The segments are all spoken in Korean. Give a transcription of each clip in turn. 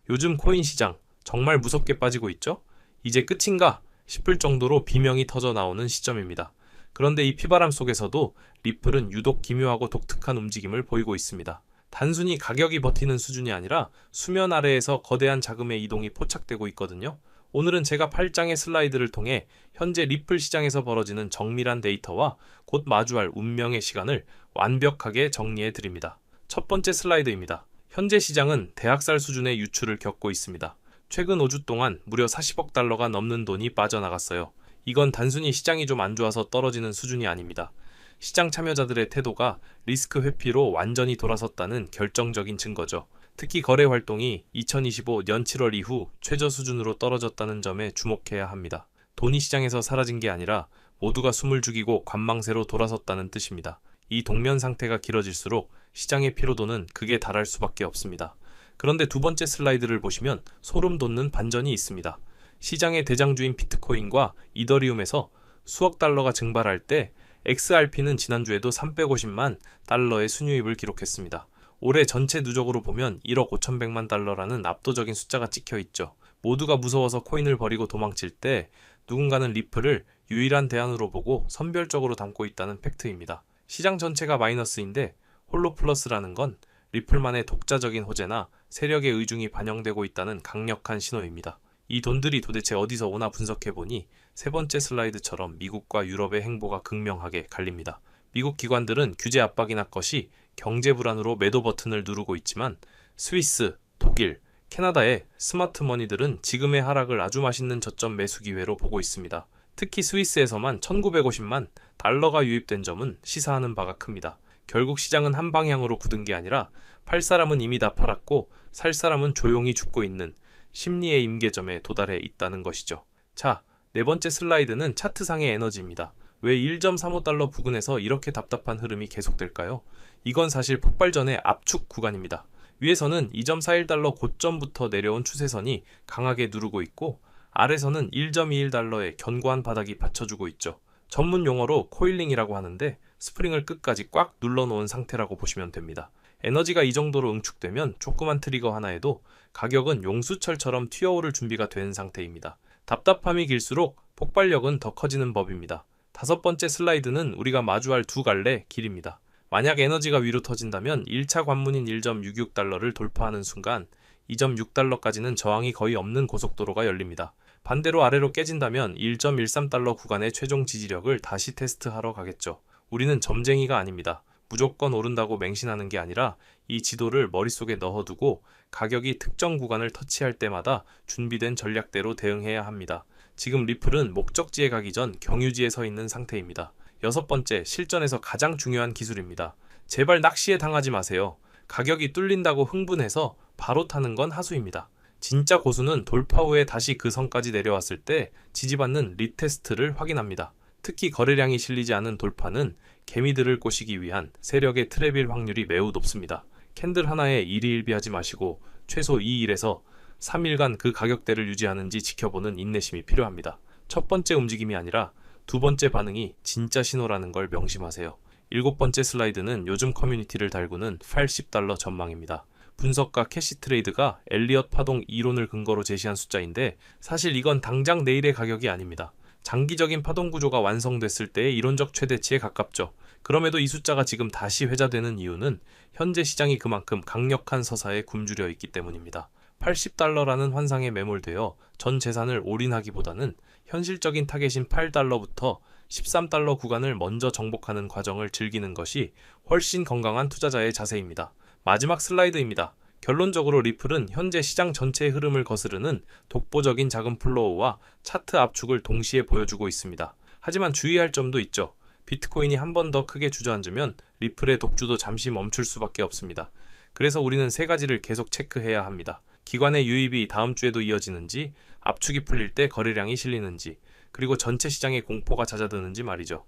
요즘 코인 시장 정말 무섭게 빠지고 있죠? 이제 끝인가 싶을 정도로 비명이 터져 나오는 시점입니다. 그런데 이 피바람 속에서도 리플은 유독 기묘하고 독특한 움직임을 보이고 있습니다. 단순히 가격이 버티는 수준이 아니라 수면 아래에서 거대한 자금의 이동이 포착되고 있거든요. 오늘은 제가 8장의 슬라이드를 통해 현재 리플 시장에서 벌어지는 정밀한 데이터와 곧 마주할 운명의 시간을 완벽하게 정리해 드립니다. 첫 번째 슬라이드입니다. 현재 시장은 대학살 수준의 유출을 겪고 있습니다. 최근 5주 동안 무려 40억 달러가 넘는 돈이 빠져나갔어요. 이건 단순히 시장이 좀 안 좋아서 떨어지는 수준이 아닙니다. 시장 참여자들의 태도가 리스크 회피로 완전히 돌아섰다는 결정적인 증거죠. 특히 거래 활동이 2025년 7월 이후 최저 수준으로 떨어졌다는 점에 주목해야 합니다. 돈이 시장에서 사라진 게 아니라 모두가 숨을 죽이고 관망세로 돌아섰다는 뜻입니다. 이 동면 상태가 길어질수록 시장의 피로도는 극에 달할 수밖에 없습니다. 그런데 두 번째 슬라이드를 보시면 소름 돋는 반전이 있습니다. 시장의 대장주인 비트코인과 이더리움에서 수억 달러가 증발할 때 XRP는 지난주에도 350만 달러의 순유입을 기록했습니다. 올해 전체 누적으로 보면 1억 5,100만 달러라는 압도적인 숫자가 찍혀 있죠. 모두가 무서워서 코인을 버리고 도망칠 때 누군가는 리플을 유일한 대안으로 보고 선별적으로 담고 있다는 팩트입니다. 시장 전체가 마이너스인데 홀로 플러스라는 건 리플만의 독자적인 호재나 세력의 의중이 반영되고 있다는 강력한 신호입니다. 이 돈들이 도대체 어디서 오나 분석해보니 세 번째 슬라이드처럼 미국과 유럽의 행보가 극명하게 갈립니다. 미국 기관들은 규제 압박이나 것이 경제 불안으로 매도 버튼을 누르고 있지만 스위스, 독일, 캐나다의 스마트 머니들은 지금의 하락을 아주 맛있는 저점 매수 기회로 보고 있습니다. 특히 스위스에서만 1950만 달러가 유입된 점은 시사하는 바가 큽니다. 결국 시장은 한 방향으로 굳은 게 아니라 팔 사람은 이미 다 팔았고 살 사람은 조용히 죽고 있는 심리의 임계점에 도달해 있다는 것이죠. 자, 네 번째 슬라이드는 차트상의 에너지입니다. 왜 1.35달러 부근에서 이렇게 답답한 흐름이 계속될까요? 이건 사실 폭발 전의 압축 구간입니다. 위에서는 2.41달러 고점부터 내려온 추세선이 강하게 누르고 있고 아래서는 1.21달러의 견고한 바닥이 받쳐주고 있죠. 전문 용어로 코일링이라고 하는데 스프링을 끝까지 꽉 눌러놓은 상태라고 보시면 됩니다. 에너지가 이 정도로 응축되면 조그만 트리거 하나에도 가격은 용수철처럼 튀어오를 준비가 된 상태입니다. 답답함이 길수록 폭발력은 더 커지는 법입니다. 다섯 번째 슬라이드는 우리가 마주할 두 갈래 길입니다. 만약 에너지가 위로 터진다면 1차 관문인 1.66달러를 돌파하는 순간 2.6달러까지는 저항이 거의 없는 고속도로가 열립니다. 반대로 아래로 깨진다면 1.13달러 구간의 최종 지지력을 다시 테스트하러 가겠죠. 우리는 점쟁이가 아닙니다. 무조건 오른다고 맹신하는 게 아니라 이 지도를 머릿속에 넣어두고 가격이 특정 구간을 터치할 때마다 준비된 전략대로 대응해야 합니다. 지금 리플은 목적지에 가기 전 경유지에 서 있는 상태입니다. 여섯 번째, 실전에서 가장 중요한 기술입니다. 제발 낚시에 당하지 마세요. 가격이 뚫린다고 흥분해서 바로 타는 건 하수입니다. 진짜 고수는 돌파 후에 다시 그 선까지 내려왔을 때 지지받는 리테스트를 확인합니다. 특히 거래량이 실리지 않은 돌파는 개미들을 꼬시기 위한 세력의 트랩일 확률이 매우 높습니다. 캔들 하나에 일희일비하지 마시고 최소 2일에서 3일간 그 가격대를 유지하는지 지켜보는 인내심이 필요합니다. 첫 번째 움직임이 아니라 두 번째 반응이 진짜 신호라는 걸 명심하세요. 일곱 번째 슬라이드는 요즘 커뮤니티를 달구는 80달러 전망입니다. 분석가 캐시트레이드가 엘리엇 파동 이론을 근거로 제시한 숫자인데 사실 이건 당장 내일의 가격이 아닙니다. 장기적인 파동 구조가 완성됐을 때의 이론적 최대치에 가깝죠. 그럼에도 이 숫자가 지금 다시 회자되는 이유는 현재 시장이 그만큼 강력한 서사에 굶주려 있기 때문입니다. 80달러라는 환상에 매몰되어 전 재산을 올인하기보다는 현실적인 타겟인 8달러부터 13달러 구간을 먼저 정복하는 과정을 즐기는 것이 훨씬 건강한 투자자의 자세입니다. 마지막 슬라이드입니다. 결론적으로 리플은 현재 시장 전체의 흐름을 거스르는 독보적인 자금 플로우와 차트 압축을 동시에 보여주고 있습니다. 하지만 주의할 점도 있죠. 비트코인이 한 번 더 크게 주저앉으면 리플의 독주도 잠시 멈출 수밖에 없습니다. 그래서 우리는 세 가지를 계속 체크해야 합니다. 기관의 유입이 다음 주에도 이어지는지, 압축이 풀릴 때 거래량이 실리는지, 그리고 전체 시장의 공포가 잦아드는지 말이죠.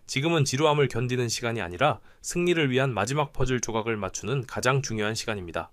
지금은 지루함을 견디는 시간이 아니라 승리를 위한 마지막 퍼즐 조각을 맞추는 가장 중요한 시간입니다.